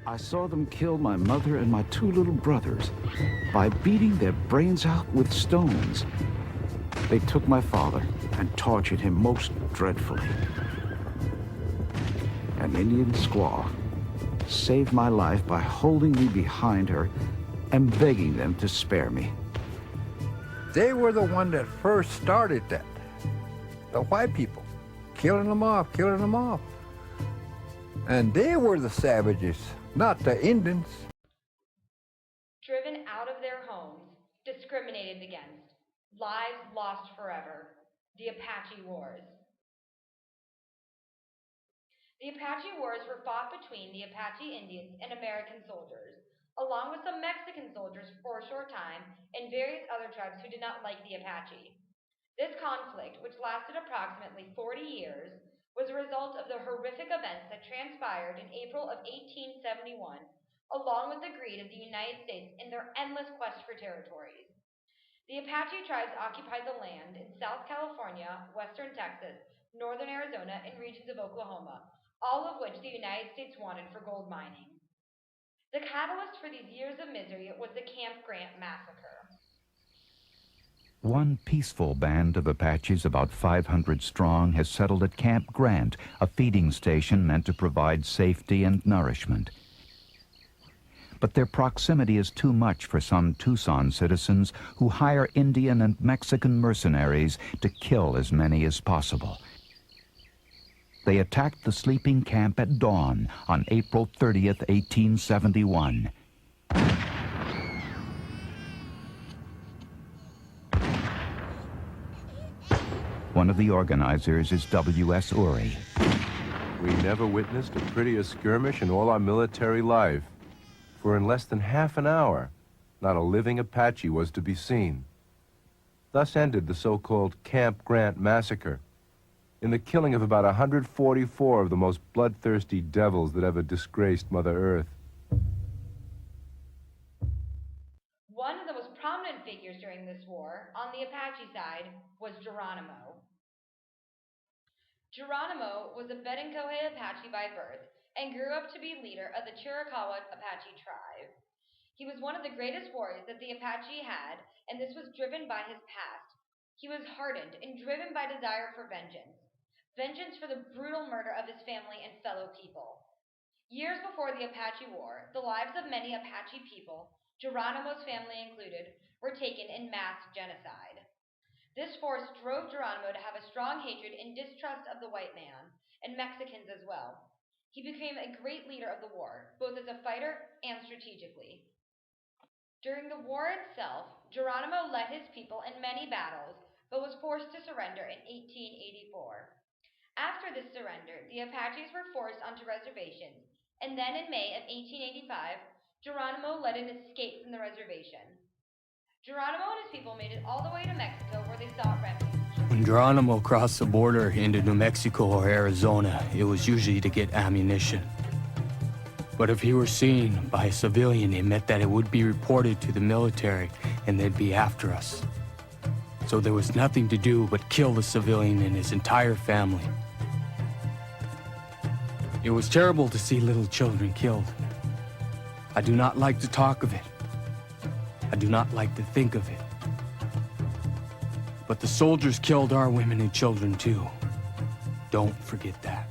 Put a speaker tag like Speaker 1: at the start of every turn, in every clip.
Speaker 1: I saw them kill my mother and my two little brothers by beating their brains out with stones. They took my father and tortured him most dreadfully. An Indian squaw saved my life by holding me behind her and begging them to spare me.
Speaker 2: They were the one that first started that. The white people, killing them off, killing them off. And they were the savages, not the Indians.
Speaker 3: Driven out of their homes, discriminated against, lives lost forever. The Apache Wars. The Apache Wars were fought between the Apache Indians and American soldiers, along with some Mexican soldiers for a short time and various other tribes who did not like the Apache. This conflict, which lasted approximately 40 years, was a result of the horrific events that transpired in April of 1871, along with the greed of the United States in their endless quest for territories. The Apache tribes occupied the land in South California, western Texas, northern Arizona, and regions of Oklahoma, all of which the United States wanted for gold mining. The catalyst for these years of misery was the Camp Grant massacre.
Speaker 4: One peaceful band of Apaches, about 500 strong, has settled at Camp Grant, a feeding station meant to provide safety and nourishment. But their proximity is too much for some Tucson citizens who hire Indian and Mexican mercenaries to kill as many as possible. They attacked the sleeping camp at dawn on April 30th, 1871. One of the organizers is W.S. Uri.
Speaker 5: We never witnessed a prettier skirmish in all our military life. For in less than half an hour, not a living Apache was to be seen. Thus ended the so-called Camp Grant massacre, in the killing of about 144 of the most bloodthirsty devils that ever disgraced Mother Earth.
Speaker 3: One of the most prominent figures during this war, on the Apache side, was Geronimo. Geronimo was a Bedincohe Apache by birth and grew up to be leader of the Chiricahua Apache tribe. He was one of the greatest warriors that the Apache had, and this was driven by his past. He was hardened and driven by desire for vengeance. Vengeance for the brutal murder of his family and fellow people. Years before the Apache War, the lives of many Apache people, Geronimo's family included, were taken in mass genocide. This force drove Geronimo to have a strong hatred and distrust of the white man, and Mexicans as well. He became a great leader of the war, both as a fighter and strategically. During the war itself, Geronimo led his people in many battles, but was forced to surrender in 1884. After this surrender, the Apaches were forced onto reservations, and then in May of 1885, Geronimo led an escape from the reservation. Geronimo and his people made it all the way to Mexico, where they sought refuge.
Speaker 6: When Geronimo crossed the border into New Mexico or Arizona, it was usually to get ammunition. But if he were seen by a civilian, it meant that it would be reported to the military and they'd be after us. So there was nothing to do but kill the civilian and his entire family. It was terrible to see little children killed. I do not like to talk of it. I do not like to think of it. But the soldiers killed our women and children too. Don't forget that.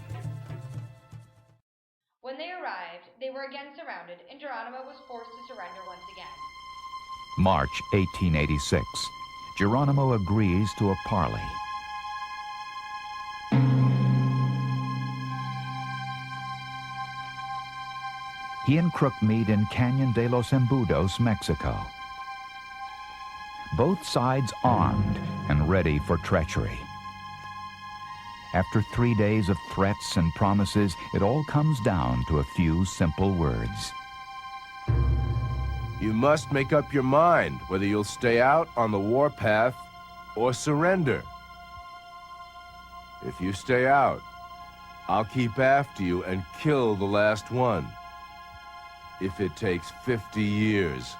Speaker 3: When they arrived, they were again surrounded, and Geronimo was forced to surrender once again.
Speaker 4: March 1886. Geronimo agrees to a parley. He and Crook meet in Cañon de los Embudos, Mexico. Both sides armed and ready for treachery. After 3 days of threats and promises, it all comes down to a few simple words.
Speaker 5: You must make up your mind whether you'll stay out on the warpath or surrender. If you stay out, I'll keep after you and kill the last one. If it takes 50 years.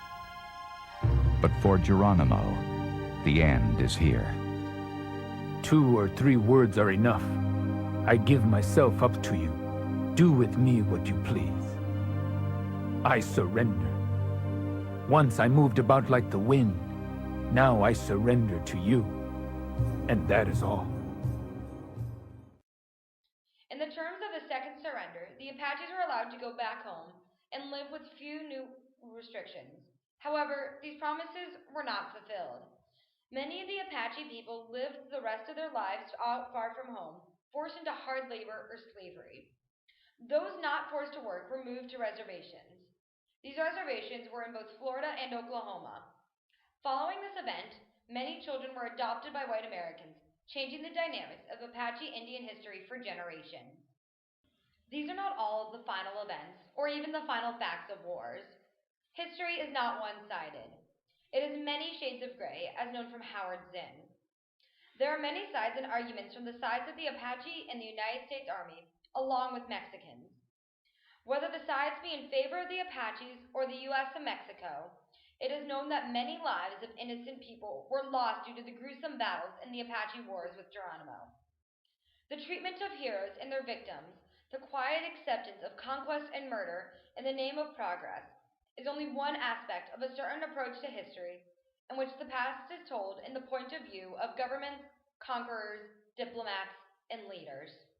Speaker 4: But for Geronimo, the end is here.
Speaker 7: 2 or 3 words are enough. I give myself up to you. Do with me what you please. I surrender. Once I moved about like the wind. Now I surrender to you. And that is all.
Speaker 3: In the terms of the second surrender, the Apaches were allowed to go back home and live with few new restrictions. However, these promises were not fulfilled. Many of the Apache people lived the rest of their lives out far from home, forced into hard labor or slavery. Those not forced to work were moved to reservations. These reservations were in both Florida and Oklahoma. Following this event, many children were adopted by white Americans, changing the dynamics of Apache Indian history for generations. These are not all of the final events, or even the final facts of wars. History is not one sided. It is many shades of gray, as known from Howard Zinn. There are many sides and arguments from the sides of the Apache and the United States Army, along with Mexicans. Whether the sides be in favor of the Apaches or the U.S. and Mexico, it is known that many lives of innocent people were lost due to the gruesome battles in the Apache Wars with Geronimo. The treatment of heroes and their victims, the quiet acceptance of conquest and murder in the name of progress, is only one aspect of a certain approach to history in which the past is told in the point of view of governments, conquerors, diplomats, and leaders.